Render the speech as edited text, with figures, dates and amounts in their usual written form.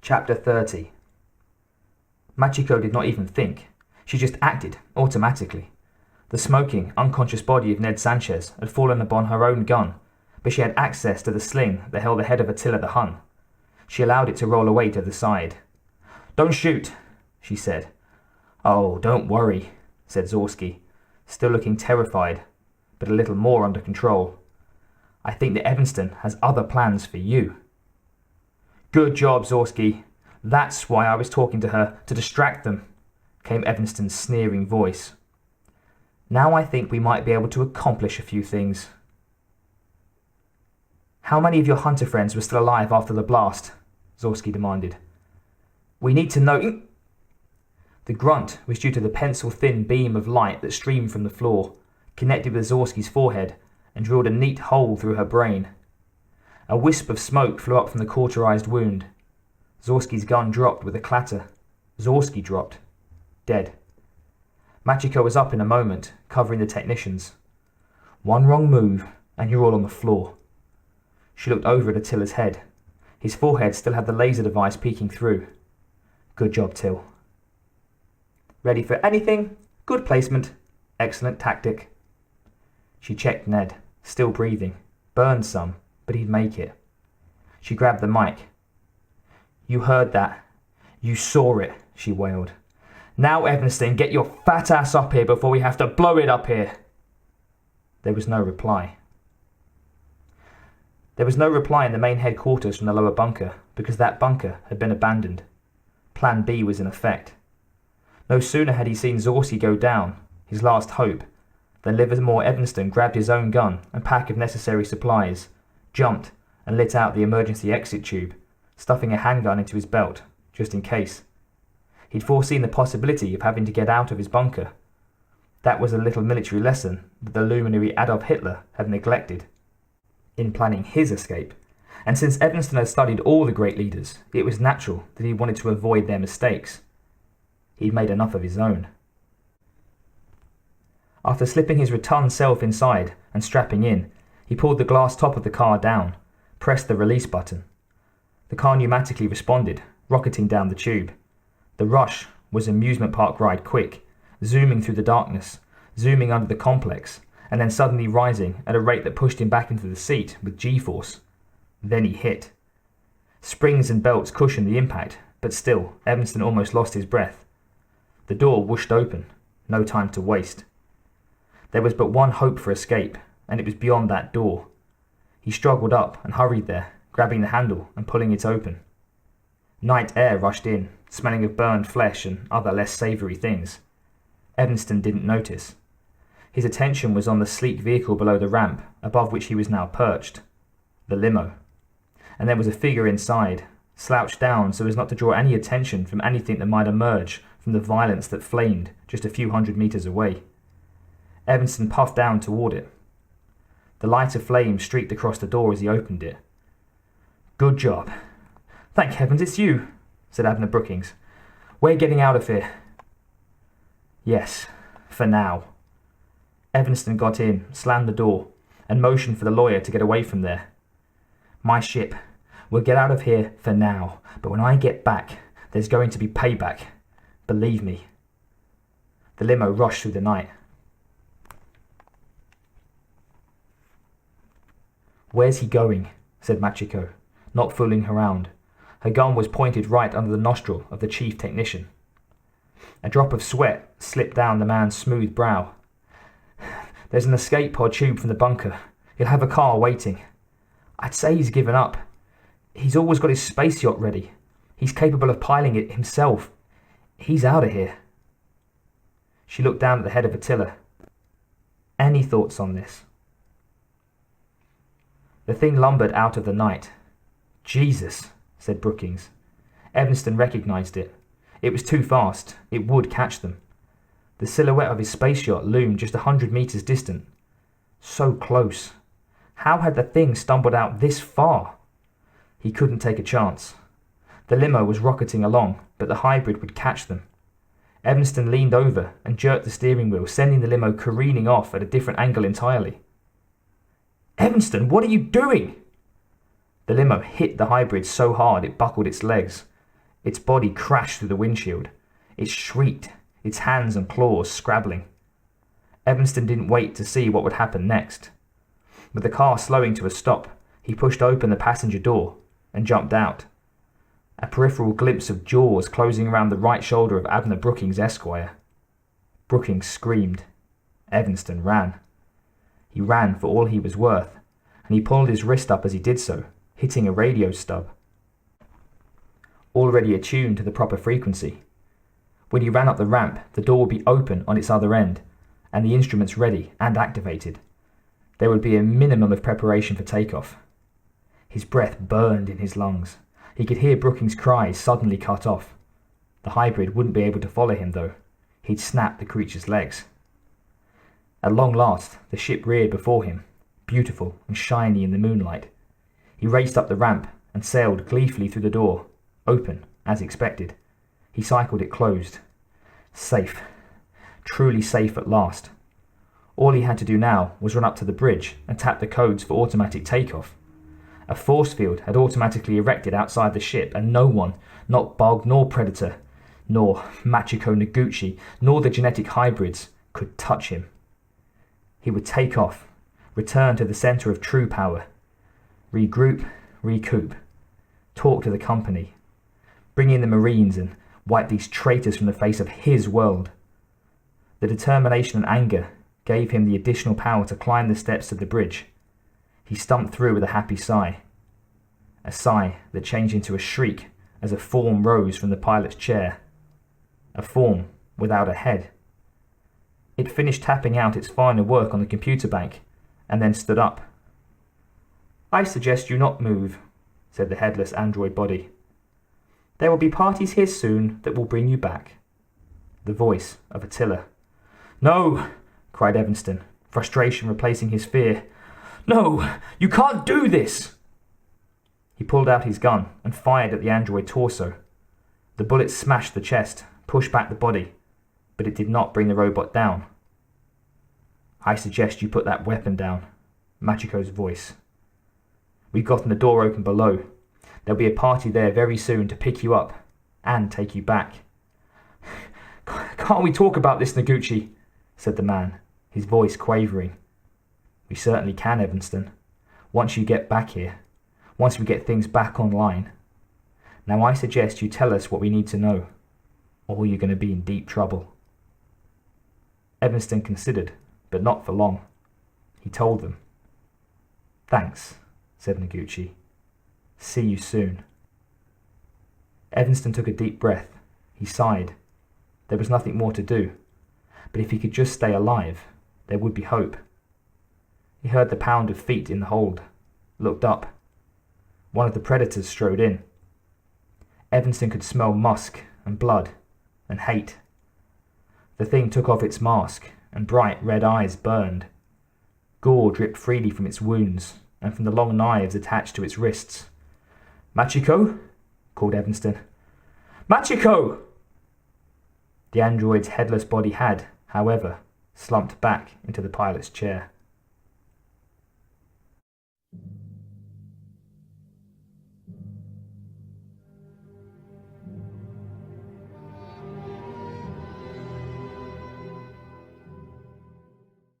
Chapter 30. Machiko did not even think. She just acted, automatically. The smoking, unconscious body of Ned Sanchez had fallen upon her own gun, but she had access to the sling that held the head of Attila the Hun. She allowed it to roll away to the side. "Don't shoot," she said. "Oh, don't worry," said Zorski, still looking terrified, but a little more under control. "I think that Evanston has other plans for you." "Good job, Zorski. That's why I was talking to her, to distract them," came Evanston's sneering voice. "Now I think we might be able to accomplish a few things." "How many of your hunter friends were still alive after the blast?" Zorski demanded. "We need to know—" The grunt was due to the pencil-thin beam of light that streamed from the floor, connected with Zorski's forehead, and drilled a neat hole through her brain. A wisp of smoke flew up from the cauterized wound. Zorski's gun dropped with a clatter. Zorski dropped. Dead. Machiko was up in a moment, covering the technicians. "One wrong move, and you're all on the floor." She looked over at Attila's head. His forehead still had the laser device peeking through. "Good job, Till." "Ready for anything? Good placement. Excellent tactic." She checked Ned, still breathing. Burned some, but he'd make it. She grabbed the mic. "You heard that. You saw it," she wailed. "Now, Evanston, get your fat ass up here before we have to blow it up here." There was no reply. There was no reply in the main headquarters from the lower bunker, because that bunker had been abandoned. Plan B was in effect. No sooner had he seen Zorski go down, his last hope, than Livermore Evanston grabbed his own gun and pack of necessary supplies, jumped, and lit out the emergency exit tube, stuffing a handgun into his belt, just in case. He'd foreseen the possibility of having to get out of his bunker. That was a little military lesson that the luminary Adolf Hitler had neglected in planning his escape, and since Evanston had studied all the great leaders, it was natural that he wanted to avoid their mistakes. He'd made enough of his own. After slipping his rotund self inside and strapping in, he pulled the glass top of the car down, pressed the release button. The car pneumatically responded, rocketing down the tube. The rush was amusement park ride quick, zooming through the darkness, zooming under the complex, and then suddenly rising at a rate that pushed him back into the seat with G-force. Then he hit. Springs and belts cushioned the impact, but still, Evanston almost lost his breath. The door whooshed open. No time to waste. There was but one hope for escape, and it was beyond that door. He struggled up and hurried there, grabbing the handle and pulling it open. Night air rushed in, smelling of burned flesh and other less savoury things. Evanston didn't notice. His attention was on the sleek vehicle below the ramp, above which he was now perched. The limo. And there was a figure inside, slouched down so as not to draw any attention from anything that might emerge from the violence that flamed just a few 100 meters away. Evanston puffed down toward it. The light of flame streaked across the door as he opened it. "Good job." "Thank heavens it's you," said Abner Brookings. "We're getting out of here." "Yes, for now." Evanston got in, slammed the door, and motioned for the lawyer to get away from there. "My ship. We'll get out of here for now, but when I get back, there's going to be payback. Believe me." The limo rushed through the night. "Where's he going?" said Machiko, not fooling around. Her gun was pointed right under the nostril of the chief technician. A drop of sweat slipped down the man's smooth brow. "There's an escape pod tube from the bunker. He'll have a car waiting. I'd say he's given up. He's always got his space yacht ready. He's capable of piloting it himself. He's out of here." She looked down at the head of Attila. "Any thoughts on this?" The thing lumbered out of the night. "Jesus," said Brookings. Evanston recognized it. It was too fast. It would catch them. The silhouette of his space yacht loomed just 100 meters distant. So close. How had the thing stumbled out this far? He couldn't take a chance. The limo was rocketing along, but the hybrid would catch them. Evanston leaned over and jerked the steering wheel, sending the limo careening off at a different angle entirely. "Evanston, what are you doing?" The limo hit the hybrid so hard it buckled its legs. Its body crashed through the windshield. It shrieked, its hands and claws scrabbling. Evanston didn't wait to see what would happen next. With the car slowing to a stop, he pushed open the passenger door and jumped out. A peripheral glimpse of jaws closing around the right shoulder of Abner Brookings, Esquire. Brookings screamed. Evanston ran. He ran for all he was worth, and he pulled his wrist up as he did so, hitting a radio stub. Already attuned to the proper frequency. When he ran up the ramp, the door would be open on its other end, and the instruments ready and activated. There would be a minimum of preparation for takeoff. His breath burned in his lungs. He could hear Brookings' cries suddenly cut off. The hybrid wouldn't be able to follow him, though. He'd snapped the creature's legs. At long last, the ship reared before him, beautiful and shiny in the moonlight. He raced up the ramp and sailed gleefully through the door, open, as expected. He cycled it closed. Safe. Truly safe at last. All he had to do now was run up to the bridge and tap the codes for automatic takeoff. A force field had automatically erected outside the ship, and no one, not Bog nor Predator, nor Machiko Noguchi, nor the genetic hybrids, could touch him. He would take off, return to the centre of true power, regroup, recoup, talk to the company, bring in the Marines and wipe these traitors from the face of his world. The determination and anger gave him the additional power to climb the steps of the bridge. He stumped through with a happy sigh. A sigh that changed into a shriek as a form rose from the pilot's chair. A form without a head. It finished tapping out its final work on the computer bank, and then stood up. "I suggest you not move," said the headless android body. "There will be parties here soon that will bring you back." The voice of Attila. "No!" cried Evanston, frustration replacing his fear. "No! You can't do this!" He pulled out his gun and fired at the android torso. The bullet smashed the chest, pushed back the body, but it did not bring the robot down. "I suggest you put that weapon down," Machiko's voice. "We've gotten the door open below. There'll be a party there very soon to pick you up and take you back." "Can't we talk about this, Noguchi?" said the man, his voice quavering. "We certainly can, Evanston. Once you get back here. Once we get things back online. Now I suggest you tell us what we need to know, or you're going to be in deep trouble." Evanston considered, but not for long. He told them. "Thanks," said Noguchi. "See you soon." Evanston took a deep breath. He sighed. There was nothing more to do. But if he could just stay alive, there would be hope. He heard the pound of feet in the hold, looked up. One of the predators strode in. Evanston could smell musk and blood and hate. The thing took off its mask, and bright red eyes burned. Gore dripped freely from its wounds and from the long knives attached to its wrists. "Machiko?" called Evanston. "Machiko!" The android's headless body had, however, slumped back into the pilot's chair.